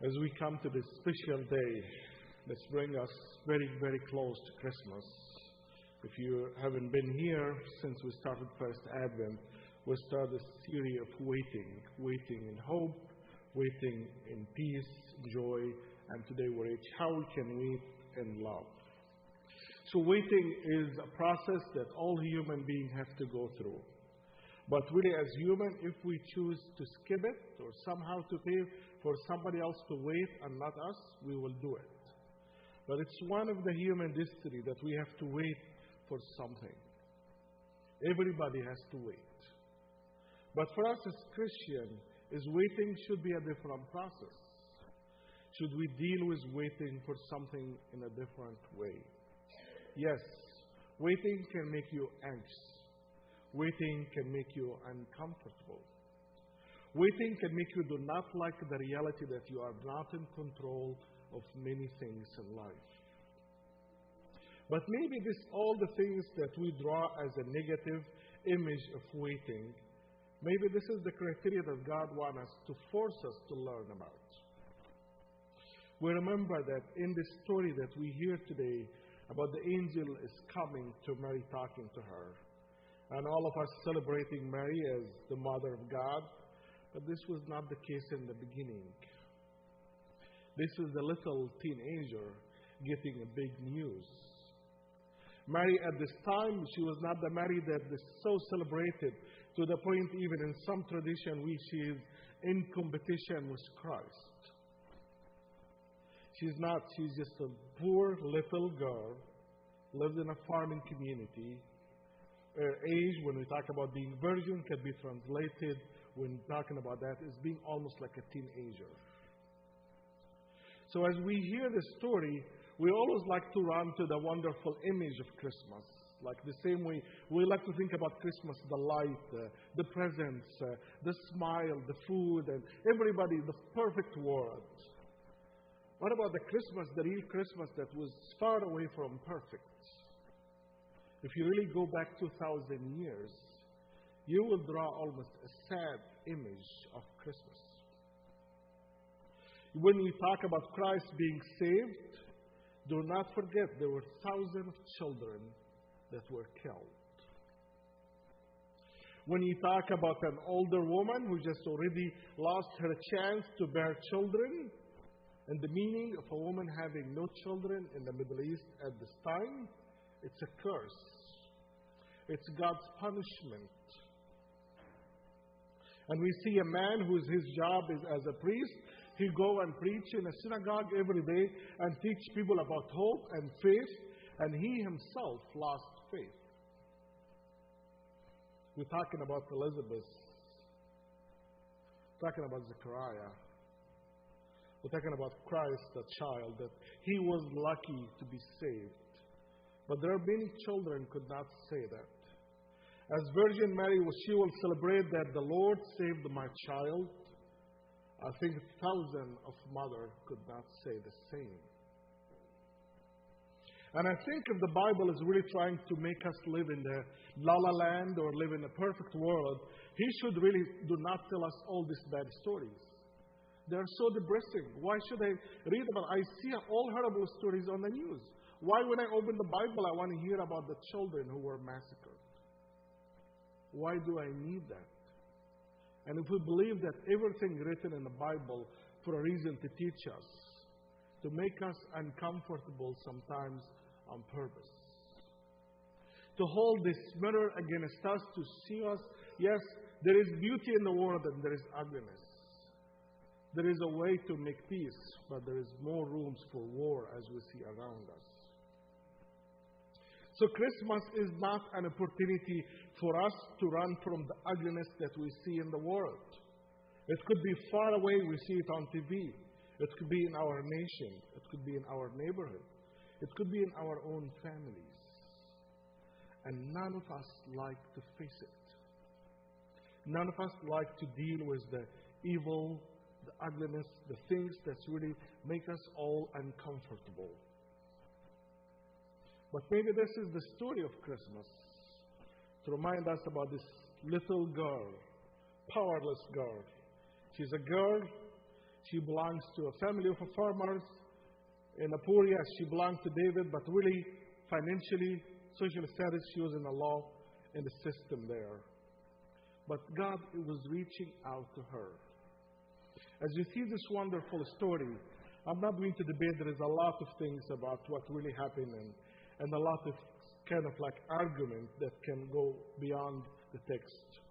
As we come to this special day, let's bring us very, very close to Christmas. If you haven't been here since we started First Advent, we started a series of waiting in hope, waiting in peace, joy, and today we're at how we can wait in love. So waiting is a process that all human beings have to go through. But really, as human, if we choose to skip it or somehow to pay for somebody else to wait and not us, we will do it. But it's one of the human history that we have to wait for something. Everybody has to wait. But for us as Christians, waiting should be a different process. Should we deal with waiting for something in a different way? Yes, waiting can make you anxious. Waiting can make you uncomfortable. Waiting can make you do not like the reality that you are not in control of many things in life. But maybe all the things that we draw as a negative image of waiting, maybe this is the criteria that God wants us to force us to learn about. We remember that in the story that we hear today about the angel is coming to Mary, talking to her. And all of us celebrating Mary as the mother of God. But this was not the case in the beginning. This was the little teenager getting a big news. Mary at this time, she was not the Mary that is so celebrated to the point even in some tradition she is in competition with Christ. She's not. She's just a poor little girl, lived in a farming community. Her age, when we talk about being virgin, can be translated when talking about that as being almost like a teenager. So as we hear the story, we always like to run to the wonderful image of Christmas. Like the same way we like to think about Christmas, the light, the presents, the smile, the food, and everybody, the perfect world. What about the Christmas, the real Christmas that was far away from perfect? If you really go back 2,000 years, you will draw almost a sad image of Christmas. When you talk about Christ being saved, do not forget there were thousands of children that were killed. When you talk about an older woman who just already lost her chance to bear children, and the meaning of a woman having no children in the Middle East at this time, it's a curse. It's God's punishment. And we see a man whose his job is as a priest. He go and preach in a synagogue every day and teach people about hope and faith. And he himself lost faith. We're talking about Elizabeth. We're talking about Zechariah. We're talking about Christ, the child, that he was lucky to be saved. But there are many children could not say that. As Virgin Mary, she will celebrate that the Lord saved my child. I think thousands of mothers could not say the same. And I think if the Bible is really trying to make us live in the la-la land or live in a perfect world, he should really do not tell us all these bad stories. They are so depressing. Why should I read about? I see all horrible stories on the news. Why, when I open the Bible, I want to hear about the children who were massacred? Why do I need that? And if we believe that everything written in the Bible for a reason to teach us, to make us uncomfortable sometimes on purpose, to hold this mirror against us, to see us, yes, there is beauty in the world and there is ugliness. There is a way to make peace, but there is more rooms for war as we see around us. So Christmas is not an opportunity for us to run from the ugliness that we see in the world. It could be far away, we see it on TV. It could be in our nation. It could be in our neighborhood. It could be in our own families. And none of us like to face it. None of us like to deal with the evil, the ugliness, the things that really make us all uncomfortable. But maybe this is the story of Christmas, to remind us about this little girl, powerless girl. She's a girl. She belongs to a family of farmers in a poor, yes, she belonged to David, but really, financially, social status, she was in the law, in the system there. But God was reaching out to her. As you see this wonderful story, I'm not going to debate. There is a lot of things about what really happened and a lot of kind of like argument that can go beyond the text.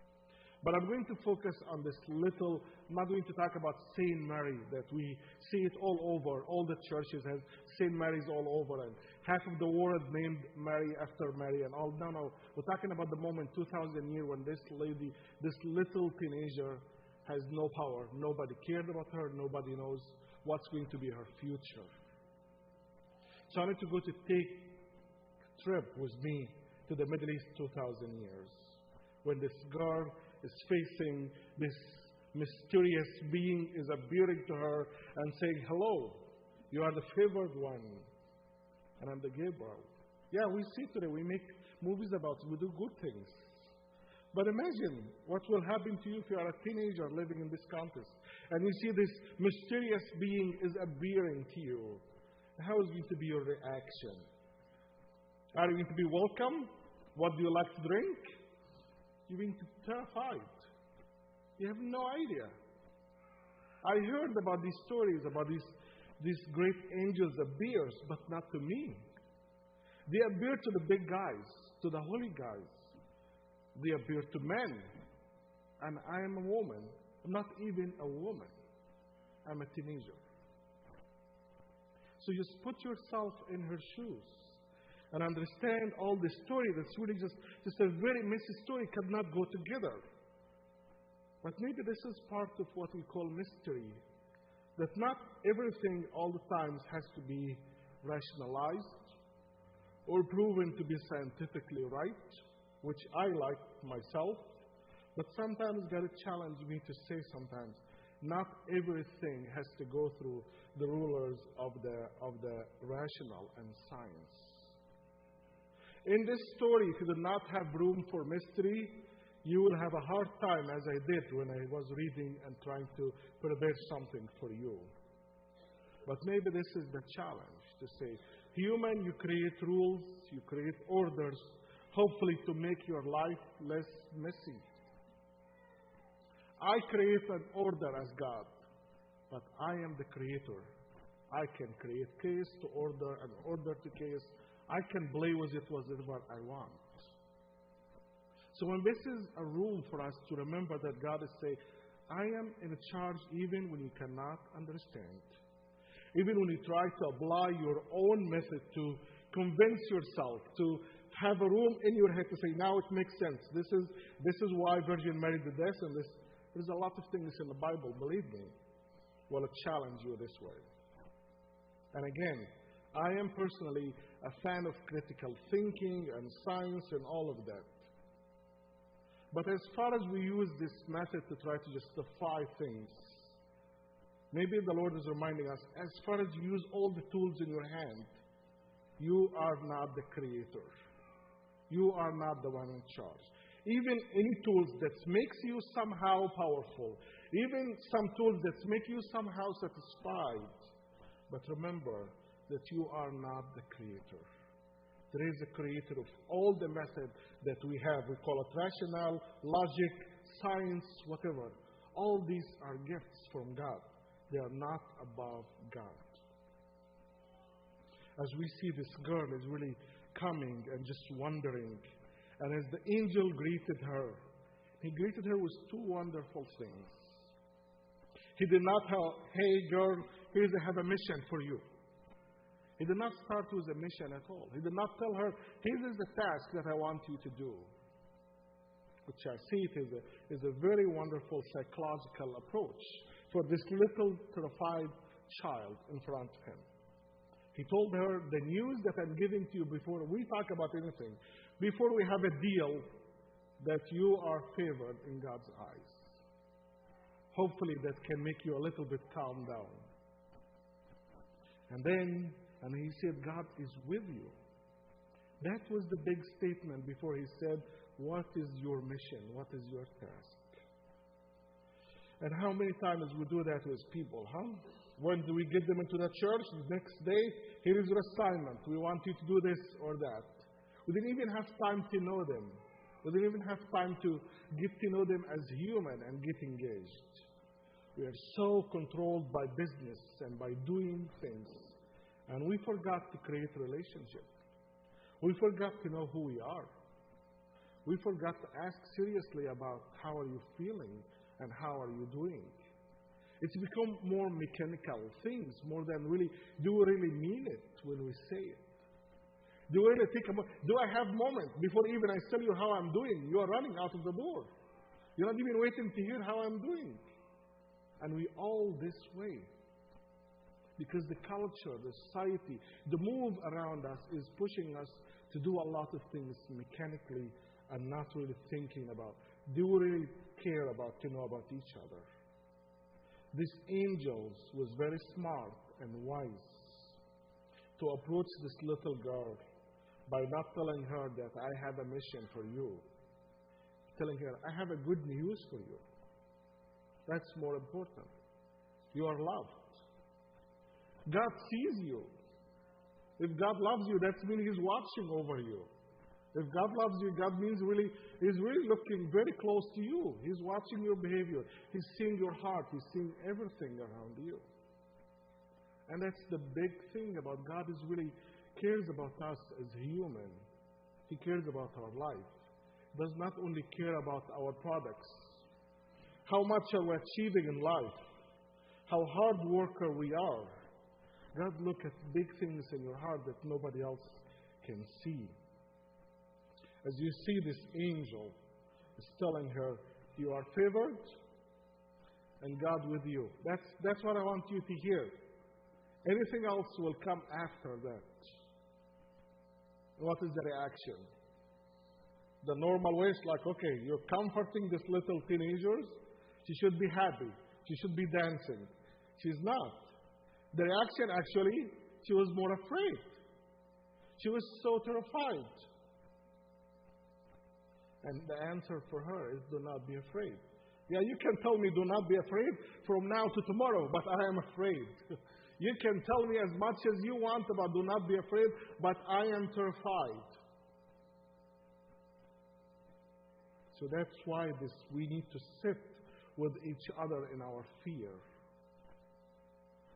But I'm going to focus on this little, I'm not going to talk about Saint Mary that we see it all over. All the churches have Saint Marys all over, and half of the world named Mary after Mary and all. No. We're talking about the moment 2,000 years when this lady, this little teenager, has no power. Nobody cared about her. Nobody knows what's going to be her future. So I need to go to take a trip with me to the Middle East 2,000 years when this girl is facing this mysterious being is appearing to her and saying, hello, you are the favored one. And I'm the Gabriel. Yeah, we see today, we make movies about it, we do good things. But imagine what will happen to you if you are a teenager living in this context and you see this mysterious being is appearing to you. How is going to be your reaction? Are you going to be welcome? What do you like to drink? You're going to be terrified. You have no idea. I heard about these stories, about these great angels appears, but not to me. They appear to the big guys, to the holy guys. They appear to men. And I am a woman. I'm not even a woman. I'm a teenager. So just put yourself in her shoes and understand all the story that's really just a very messy story, cannot go together. But maybe this is part of what we call mystery. That not everything all the times has to be rationalized or proven to be scientifically right, which I like myself. But sometimes God challenge me to say sometimes, not everything has to go through the rulers of the rational and science. In this story, if you do not have room for mystery, you will have a hard time, as I did when I was reading and trying to prepare something for you. But maybe this is the challenge, to say, human, you create rules, you create orders, hopefully to make your life less messy. I create an order as God, but I am the creator. I can create chaos to order and order to chaos. I can play with it whatever I want. So when this is a rule for us to remember that God is saying, I am in charge even when you cannot understand. Even when you try to apply your own method to convince yourself, to have a room in your head to say, now it makes sense. This is why Virgin Mary did this and this. There's a lot of things in the Bible, believe me, will challenge you this way. And again, I am personally a fan of critical thinking and science and all of that. But as far as we use this method to try to justify things, maybe the Lord is reminding us, as far as you use all the tools in your hand, you are not the creator. You are not the one in charge. Even any tools that makes you somehow powerful, even some tools that make you somehow satisfied, but remember that you are not the creator. There is a creator of all the method that we have. We call it rational, logic, science, whatever. All these are gifts from God. They are not above God. As we see this girl is really coming and just wondering, and as the angel greeted her, he greeted her with two wonderful things. He did not tell, hey girl, I have a mission for you. He did not start with a mission at all. He did not tell her, here is the task that I want you to do. Which I see it is a very wonderful psychological approach for this little terrified child in front of him. He told her, the news that I'm giving to you before we talk about anything, before we have a deal, that you are favored in God's eyes. Hopefully that can make you a little bit calm down. And he said, God is with you. That was the big statement before he said, what is your mission? What is your task? And how many times we do that with people, huh? When do we get them into the church? The next day, here is your assignment. We want you to do this or that. We didn't even have time to know them. We didn't even have time to get to know them as human and get engaged. We are so controlled by business and by doing things. And we forgot to create relationship. We forgot to know who we are. We forgot to ask seriously about how are you feeling and how are you doing. It's become more mechanical things more than really, do we really mean it when we say it? Do we really think about, do I have moments before even I tell you how I'm doing? You are running out of the door. You're not even waiting to hear how I'm doing. And we all this way. Because the culture, the society, the move around us is pushing us to do a lot of things mechanically and not really thinking about, do we really care about, to know about each other? This angel was very smart and wise to approach this little girl by not telling her that I have a mission for you. Telling her, I have a good news for you. That's more important. You are loved. God sees you. If God loves you, that means He's watching over you. If God loves you, God means He's really looking very close to you. He's watching your behavior. He's seeing your heart. He's seeing everything around you. And that's the big thing about God, is really cares about us as human. He cares about our life. He does not only care about our products. How much are we achieving in life? How hard worker we are. God looks at big things in your heart that nobody else can see. As you see, this angel is telling her, you are favored and God with you. That's what I want you to hear. Anything else will come after that. What is the reaction? The normal way is like, okay, you're comforting this little teenagers. She should be happy. She should be dancing. She's not. The reaction, actually, she was more afraid. She was so terrified. And the answer for her is, do not be afraid. Yeah, you can tell me, do not be afraid from now to tomorrow, but I am afraid. You can tell me as much as you want about do not be afraid, but I am terrified. So that's why we need to sit with each other in our fear.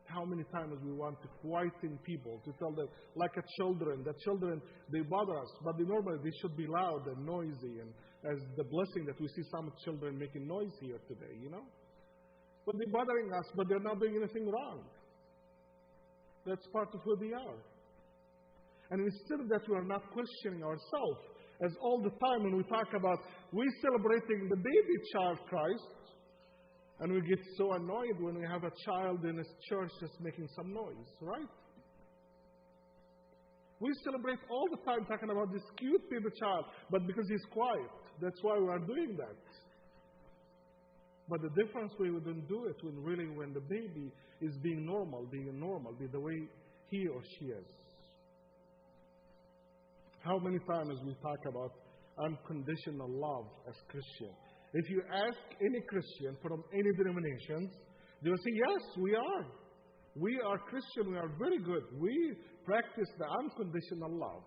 How many times we want to quieten people, to tell them, like children, the children, they bother us, but normally they should be loud and noisy, and as the blessing that we see some children making noise here today, you know? But they're bothering us, but they're not doing anything wrong. That's part of who they are. And instead of that, we are not questioning ourselves, as all the time when we talk about, we're celebrating the baby child Christ, and we get so annoyed when we have a child in a church just making some noise, right? We celebrate all the time talking about this cute baby child, but because he's quiet, that's why we are doing that. But the difference we don't do it when the baby is being normal, be the way he or she is. How many times we talk about unconditional love as Christians? If you ask any Christian from any denominations, they will say, yes, we are. We are Christian. We are very good. We practice the unconditional love.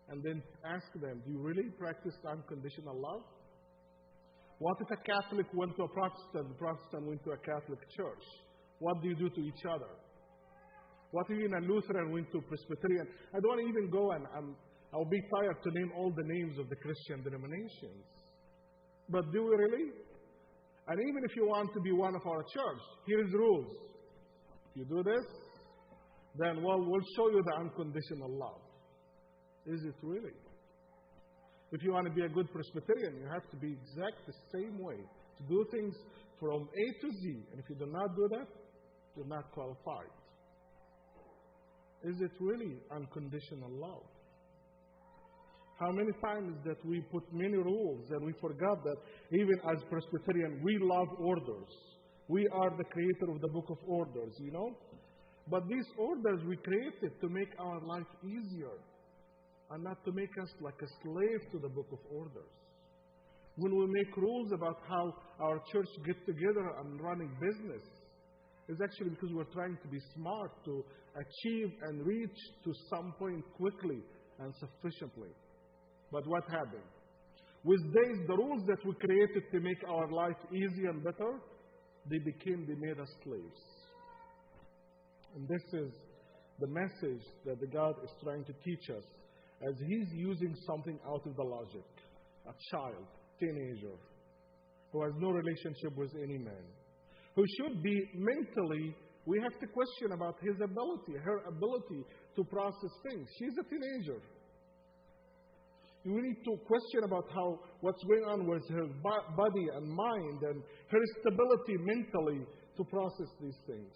And then ask them, do you really practice unconditional love? What if a Catholic went to a Protestant, the Protestant went to a Catholic church? What do you do to each other? What if even a Lutheran went to Presbyterian? I don't want to even go and I'll be tired to name all the names of the Christian denominations. But do we really? And even if you want to be one of our church, here is the rules. If you do this, then we'll show you the unconditional love. Is it really? If you want to be a good Presbyterian, you have to be exact the same way. To do things from A to Z. And if you do not do that, you're not qualified. Is it really unconditional love? How many times that we put many rules and we forgot that even as Presbyterian, we love orders. We are the creator of the book of orders, you know? But these orders we created to make our life easier and not to make us like a slave to the book of orders. When we make rules about how our church get together and running business, it's actually because we're trying to be smart to achieve and reach to some point quickly and sufficiently. But what happened? With days, the rules that we created to make our life easy and better, they made us slaves. And this is the message that the God is trying to teach us as He's using something out of the logic. A child, teenager, who has no relationship with any man, who should be mentally, we have to question about his ability, her ability to process things. She's a teenager. We need to question about what's going on with her body and mind and her stability mentally to process these things.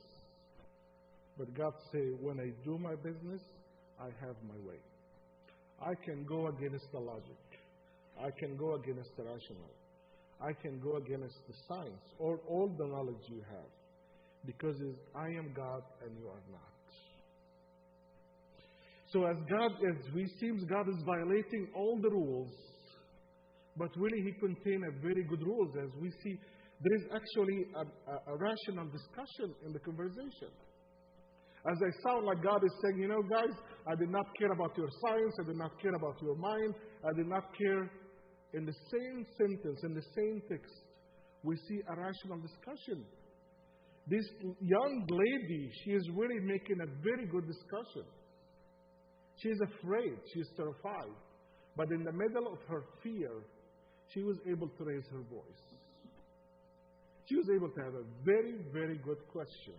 But God say, when I do my business, I have my way. I can go against the logic. I can go against the rational. I can go against the science or all the knowledge you have. Because I am God and you are not. So we seems God is violating all the rules, but really He contains a very good rules. As we see, there is actually a rational discussion in the conversation. As I sound like God is saying, guys, I did not care about your science, I did not care about your mind, I did not care. In the same sentence, in the same text, we see a rational discussion. This young lady, she is really making a very good discussion. She is afraid. She is terrified. But in the middle of her fear, she was able to raise her voice. She was able to have a very, very good question.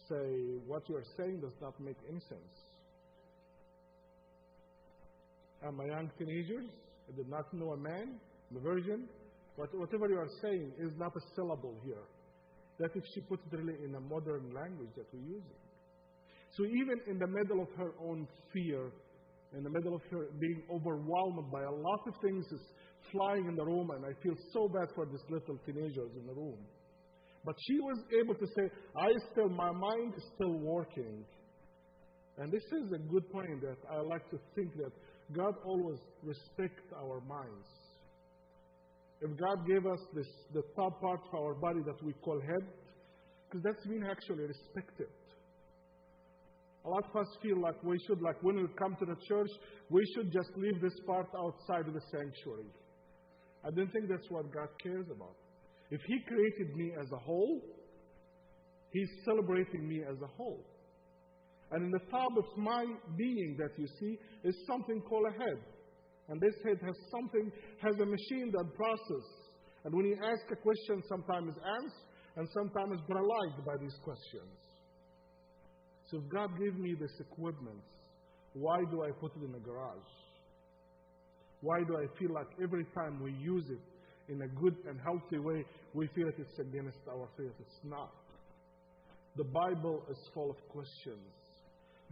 Say, what you are saying does not make any sense. Am I young teenagers? I did not know a man, I'm a virgin. Whatever you are saying is not a syllable here. That if she puts it really in a modern language that we're using. So even in the middle of her own fear, in the middle of her being overwhelmed by a lot of things is flying in the room, and I feel so bad for these little teenagers in the room. But she was able to say, my mind is still working. And this is a good point that I like to think that God always respects our minds. If God gave us the top part of our body that we call head, because that's mean actually respect it. A lot of us feel like we should, like when we come to the church, we should just leave this part outside of the sanctuary. I don't think that's what God cares about. If He created me as a whole, He's celebrating me as a whole. And in the top of my being that you see is something called a head. And this head has a machine that processes. And when you ask a question, sometimes it's answered and sometimes it's paralyzed by these questions. So if God gave me this equipment, why do I put it in the garage? Why do I feel like every time we use it in a good and healthy way, we feel that it's against our faith? It's not. The Bible is full of questions.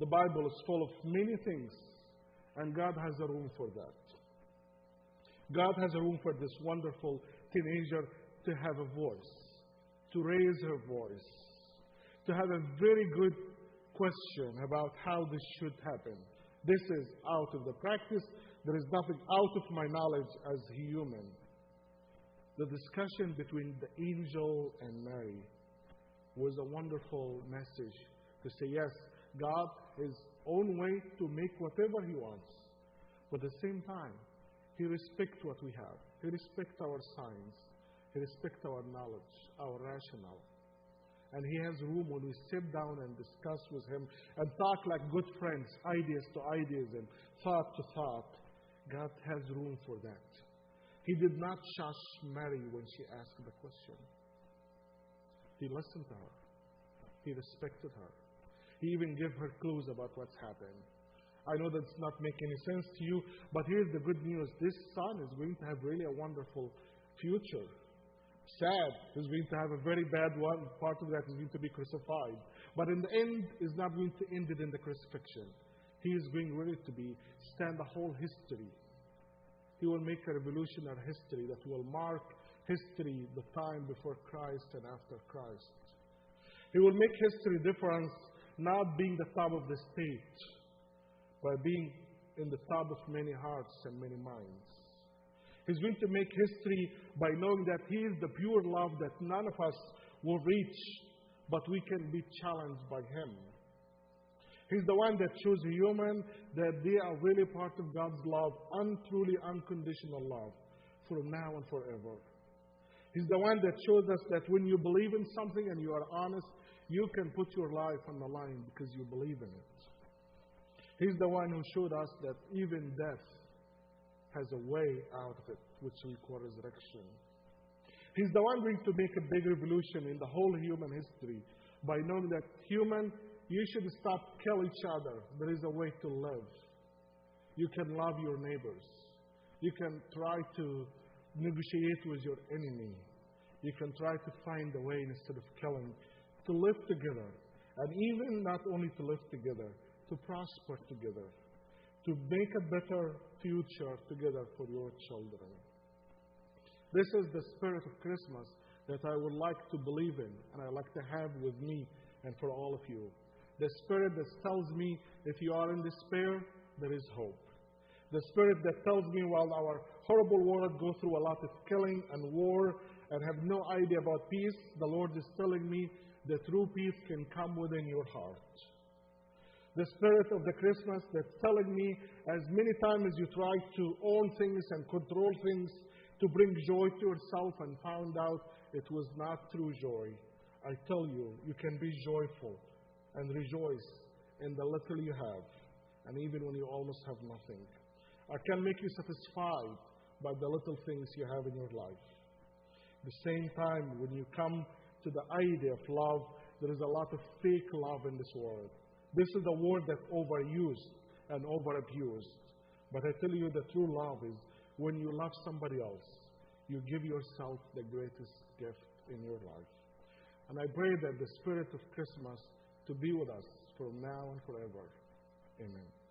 The Bible is full of many things, and God has a room for that. God has a room for this wonderful teenager to have a voice, to raise her voice, to have a very good question about how this should happen. This is out of the practice. There is nothing out of my knowledge as a human. The discussion between the angel and Mary was a wonderful message to say, yes, God His own way to make whatever He wants. But at the same time, He respects what we have. He respects our science. He respects our knowledge, our rationale. And He has room when we sit down and discuss with Him and talk like good friends, ideas to ideas and thought to thought. God has room for that. He did not shush Mary when she asked the question. He listened to her. He respected her. He even gave her clues about what's happened. I know that's not making any sense to you, but here's the good news. This son is going to have really a wonderful future. Sad, he's going to have a very bad one. Part of that is going to be crucified. But in the end, is not going to end it in the crucifixion. He is going really to stand the whole history. He will make a revolutionary history that will mark history, the time before Christ and after Christ. He will make history difference, not being the top of the state, but being in the top of many hearts and many minds. He's going to make history by knowing that He is the pure love that none of us will reach, but we can be challenged by Him. He's the one that shows human that they are really part of God's love, truly unconditional love, for now and forever. He's the one that shows us that when you believe in something and you are honest, you can put your life on the line because you believe in it. He's the one who showed us that even death has a way out of it, which we call resurrection. He's the one going to make a big revolution in the whole human history by knowing that human, you should stop killing each other. There is a way to live. You can love your neighbors. You can try to negotiate with your enemy. You can try to find a way instead of killing, to live together. And even not only to live together, to prosper together, to make a better future together for your children. This is the spirit of Christmas that I would like to believe in and I like to have with me and for all of you. The spirit that tells me if you are in despair, there is hope. The spirit that tells me while our horrible world goes through a lot of killing and war and have no idea about peace, the Lord is telling me that true peace can come within your heart. The spirit of the Christmas that's telling me as many times as you try to own things and control things to bring joy to yourself and found out it was not true joy. I tell you, you can be joyful and rejoice in the little you have, and even when you almost have nothing. I can make you satisfied by the little things you have in your life. At the same time, when you come to the idea of love, there is a lot of fake love in this world. This is a word that's overused and overabused. But I tell you, the true love is when you love somebody else, you give yourself the greatest gift in your life. And I pray that the spirit of Christmas to be with us from now and forever. Amen.